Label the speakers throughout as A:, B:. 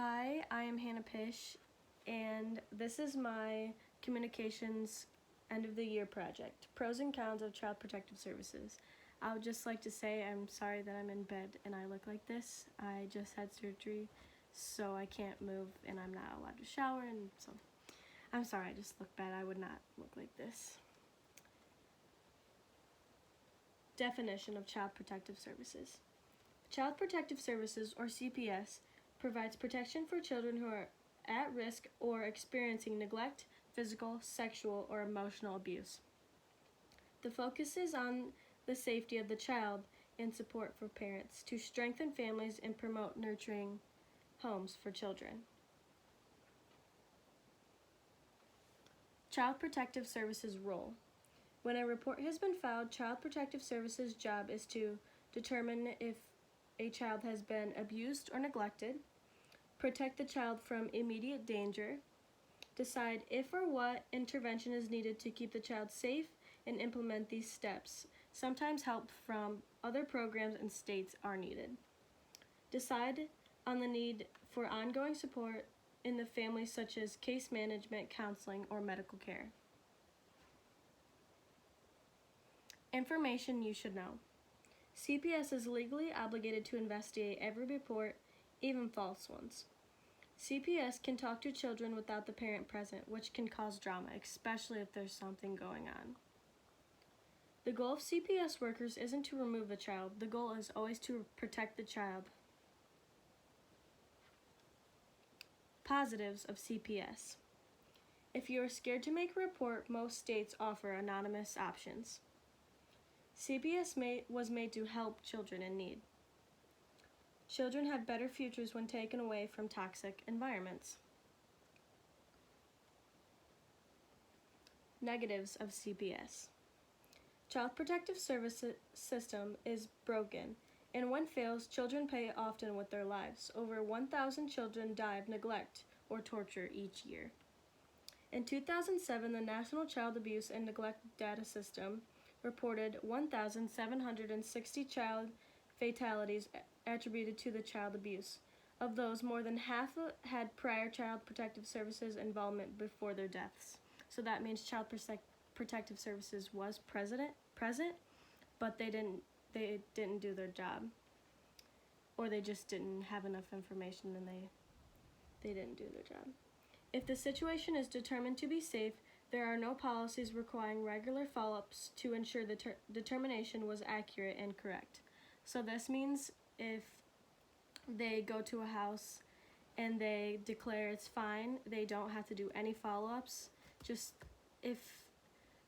A: Hi, I am Hanna, and this is my communications end of the year project, pros and cons of Child Protective Services. I would just like to say I'm sorry that I'm in bed and I look like this. I just had surgery, so I can't move and I'm not allowed to shower, and so I'm sorry, I just look bad. I would not look like this. Definition of Child Protective Services. Child Protective Services, or CPS, provides protection for children who are at risk or experiencing neglect, physical, sexual, or emotional abuse. The focus is on the safety of the child and support for parents to strengthen families and promote nurturing homes for children. Child Protective Services role. When a report has been filed, Child Protective Services' job is to determine if a child has been abused or neglected, protect the child from immediate danger, decide if or what intervention is needed to keep the child safe, and implement these steps. Sometimes help from other programs and states are needed. Decide on the need for ongoing support in the family, such as case management, counseling, or medical care. Information you should know. CPS is legally obligated to investigate every report, even false ones. CPS can talk to children without the parent present, which can cause drama, especially if there's something going on. The goal of CPS workers isn't to remove the child. The goal is always to protect the child. Positives of CPS. If you are scared to make a report, most states offer anonymous options. CPS was made to help children in need. Children have better futures when taken away from toxic environments. Negatives of CPS. Child Protective Services system is broken, and when fails, children pay often with their lives. Over 1,000 children die of neglect or torture each year. In 2007, the National Child Abuse and Neglect Data System reported 1,760 child fatalities attributed to the child abuse. Of those, more than half had prior Child Protective Services involvement before their deaths. So that means Child Protective Services was present, but they didn't do their job, or they just didn't have enough information and they didn't do their job. If the situation is determined to be safe, there are no policies requiring regular follow-ups to ensure the determination was accurate and correct. So this means if they go to a house and they declare it's fine, they don't have to do any follow-ups. Just if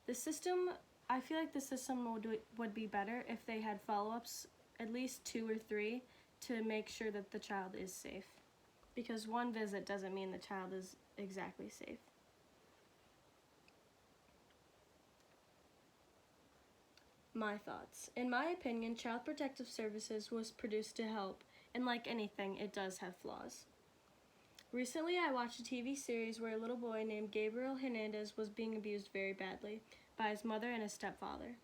A: the system, I feel like the system would be better if they had follow-ups, at least 2 or 3, to make sure that the child is safe. Because one visit doesn't mean the child is exactly safe. My thoughts. In my opinion, Child Protective Services was produced to help, and like anything, it does have flaws. Recently, I watched a TV series where a little boy named Gabriel Hernandez was being abused very badly by his mother and his stepfather.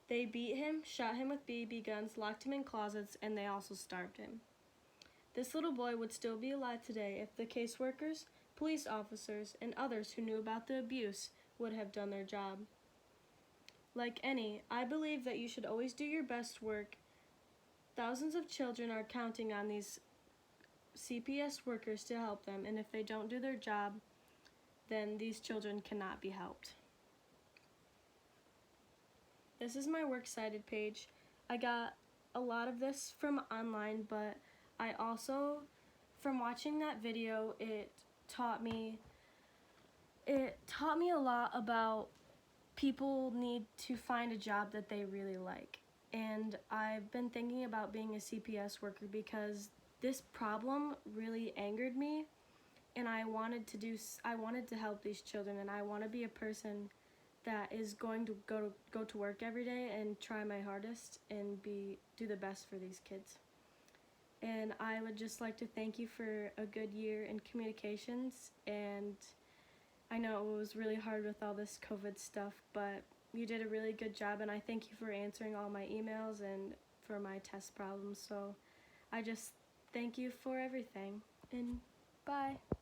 A: They beat him, shot him with BB guns, locked him in closets, and they also starved him. This little boy would still be alive today if the caseworkers, police officers, and others who knew about the abuse would have done their job. Like any, I believe that you should always do your best work. Thousands of children are counting on these CPS workers to help them, and if they don't do their job, then these children cannot be helped. This is my works cited page. I got a lot of this from online, but I also, from watching that video, it taught me a lot about people need to find a job that they really like. And I've been thinking about being a CPS worker because this problem really angered me, and I wanted to help these children, and I want to be a person that is going to go to work every day and try my hardest and do the best for these kids. And I would just like to thank you for a good year in communications, and I know it was really hard with all this COVID stuff, but you did a really good job, and I thank you for answering all my emails and for my test problems. So I just Thank you for everything, and bye.